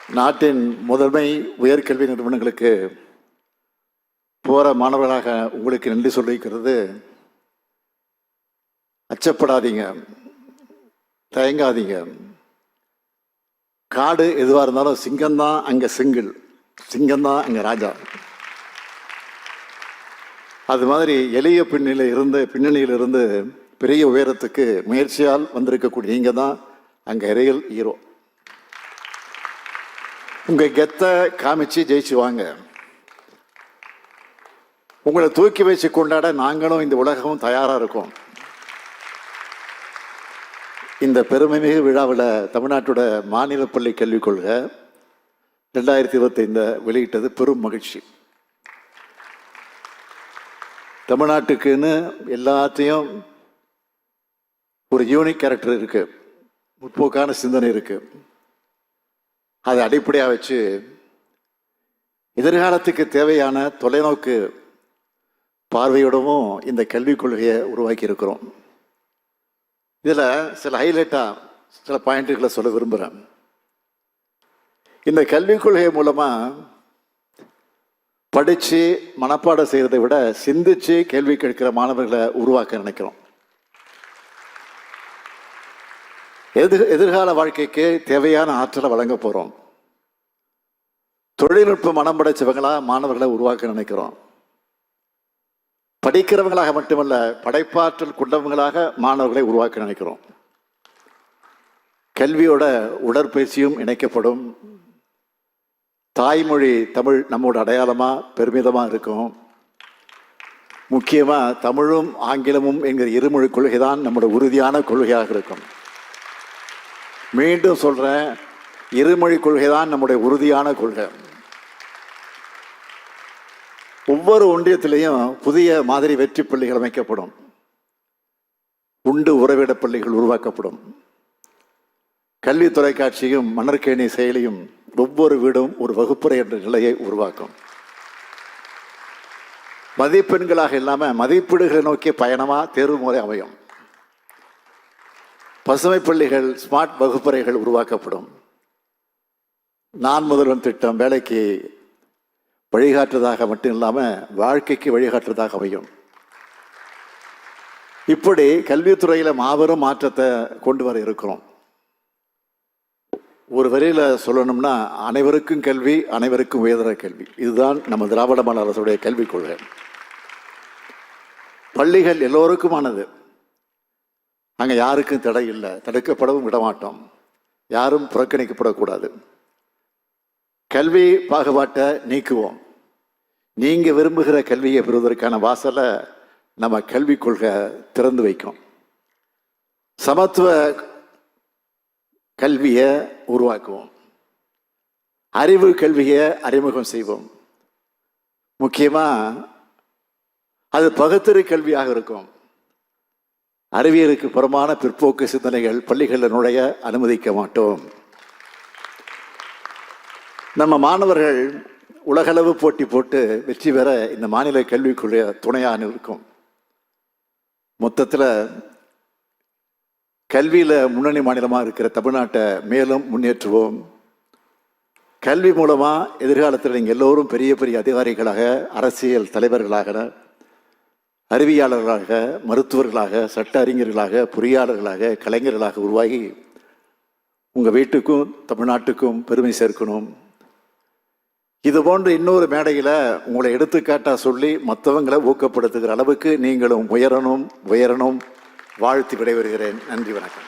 நாட்டின் முதன்மை உயர்கல்வி நிறுவனங்களுக்கு போற மாணவர்களாக உங்களுக்கு நன்றி சொல்லிக்கிறது. அச்சப்படாதீங்க, தயங்காதீங்க. காடு எதுவாக இருந்தாலும் சிங்கம்தான் அங்கே சிங்கிள், சிங்கம்தான் அங்கே ராஜா. அது மாதிரி எளிய பின்னணியிலிருந்து பெரிய உயரத்துக்கு முயற்சியால் வந்திருக்கக்கூடிய நீங்க தான் அங்கே ரியல் ஹீரோ. உங்க கெத்தை காமிச்சு ஜெயிச்சு வாங்க. உங்களை தூக்கி வச்சு கொண்டாட நாங்களும் இந்த உலகமும் தயாரா இருக்கோம். இந்த பெருமைமிகு விழாவில் தமிழ்நாட்டோட மாநில பள்ளி கல்விக் கொள்கை 2025 வெளியிட்டது பெரும் மகிழ்ச்சி. தமிழ்நாட்டுக்குன்னு எல்லாத்தையும் ஒரு யூனிக் கேரக்டர் இருக்கு, முற்போக்கான சிந்தனை இருக்கு. அதை அடிப்படையாக வச்சு எதிர்காலத்துக்கு தேவையான தொலைநோக்கு பார்வையோடவும் இந்த கல்விக் கொள்கையை உருவாக்கி இருக்கிறோம். இதில் சில ஹைலைட்டாக சில பாயிண்ட்டுகளை சொல்ல விரும்புகிறேன். இந்த கல்விக் கொள்கை மூலமாக படித்து மனப்பாடம் செய்கிறதை விட சிந்திச்சு கேள்வி கேட்கிற மாணவர்களை உருவாக்க நினைக்கிறோம். எதிர்கால வாழ்க்கைக்கு தேவையான ஆற்றலை வழங்க போகிறோம். தொழில்நுட்ப மனம் படைச்சவங்களா மாணவர்களை உருவாக்க நினைக்கிறோம். படிக்கிறவங்களாக மட்டுமல்ல, படைப்பாற்றல் கொண்டவங்களாக மாணவர்களை உருவாக்க நினைக்கிறோம். கல்வியோட உடற்பயிற்சியும் இணைக்கப்படும். தாய்மொழி தமிழ் நம்மோட அடையாளமா பெருமிதமா இருக்கும். முக்கியமா தமிழும் ஆங்கிலமும் என்கிற இருமொழி கொள்கை தான் நம்மளோட உறுதியான கொள்கையாக இருக்கும். மீண்டும் சொல்றேன், இருமொழி கொள்கை தான் நம்முடைய உறுதியான கொள்கை. ஒவ்வொரு ஒன்றியத்திலையும் புதிய மாதிரி வெற்றி பள்ளிகள் அமைக்கப்படும். உண்டு உறவிட பள்ளிகள் உருவாக்கப்படும். கல்வி தொலைக்காட்சியும் மணற்கேணி செயலியும் ஒவ்வொரு வீடும் ஒரு வகுப்பறை என்ற நிலையை உருவாக்கும். மதிப்பெண்களாக இல்லாம மதிப்பீடுகளை நோக்கிய பயணமா தேர்வு முறை அமையும். பசுமை பள்ளிகள், ஸ்மார்ட் வகுப்பறைகள் உருவாக்கப்படும். நான் முதல்வன் திட்டம் வேலைக்கு வழிகாட்டுறதாக மட்டும் இல்லாமல் வாழ்க்கைக்கு வழிகாட்டுறதாக அமையும். இப்படி கல்வித்துறையில் மாபெரும் மாற்றத்தை கொண்டு வர இருக்கிறோம். ஒரு வரியில சொல்லணும்னா, அனைவருக்கும் கல்வி, அனைவருக்கும் உயர்தர கல்வி. இதுதான் நம்ம திராவிட மாடல் அரசுடைய கல்விக் கொள்கை. பள்ளிகள் எல்லோருக்குமானது. அங்கே யாருக்கும் தடை இல்லை, தடுக்கப்படவும் விடமாட்டோம். யாரும் புறக்கணிக்கப்படக்கூடாது. கல்வி பாகுபாட்டை நீக்குவோம். நீங்க விரும்புகிற கல்வியை பெறுவதற்கான வாசலை நம்ம கல்விக் கொள்கை திறந்து வைக்கும். சமத்துவ கல்வியை உருவாக்குவோம். அறிவு கல்வியை அறிமுகம் செய்வோம். முக்கியமா அது பகுத்தறி கல்வியாக இருக்கும். அறிவியலுக்கு புறமான பிற்போக்கு சிந்தனைகள் பள்ளிகளில் நுழைய அனுமதிக்க மாட்டோம். நம்ம மாணவர்கள் உலகளவு போட்டி போட்டு வெற்றி பெற இந்த மாநில கல்விக்குள்ள துணையாக இருக்கும். மொத்தத்தில் கல்வியில் முன்னணி மாநிலமாக இருக்கிற தமிழ்நாட்டை மேலும் முன்னேற்றுவோம். கல்வி மூலமாக எதிர்காலத்தில் நீங்கள் எல்லோரும் பெரிய பெரிய அதிகாரிகளாக, அரசியல் தலைவர்களாக, அறிவியாளர்களாக, மருத்துவர்களாக, சட்ட அறிஞர்களாக, பொறியாளர்களாக, கலைஞர்களாக உருவாகி உங்கள் வீட்டுக்கும் தமிழ்நாட்டுக்கும் பெருமை சேர்க்கணும். இது போன்ற இன்னொரு மேடையில் உங்களை எடுத்துக்காட்டா சொல்லி மற்றவங்களை ஊக்கப்படுத்துகிற அளவுக்கு நீங்களும் உயரணும் வாழ்த்து விடைபெறுகிறேன். நன்றி, வணக்கம்.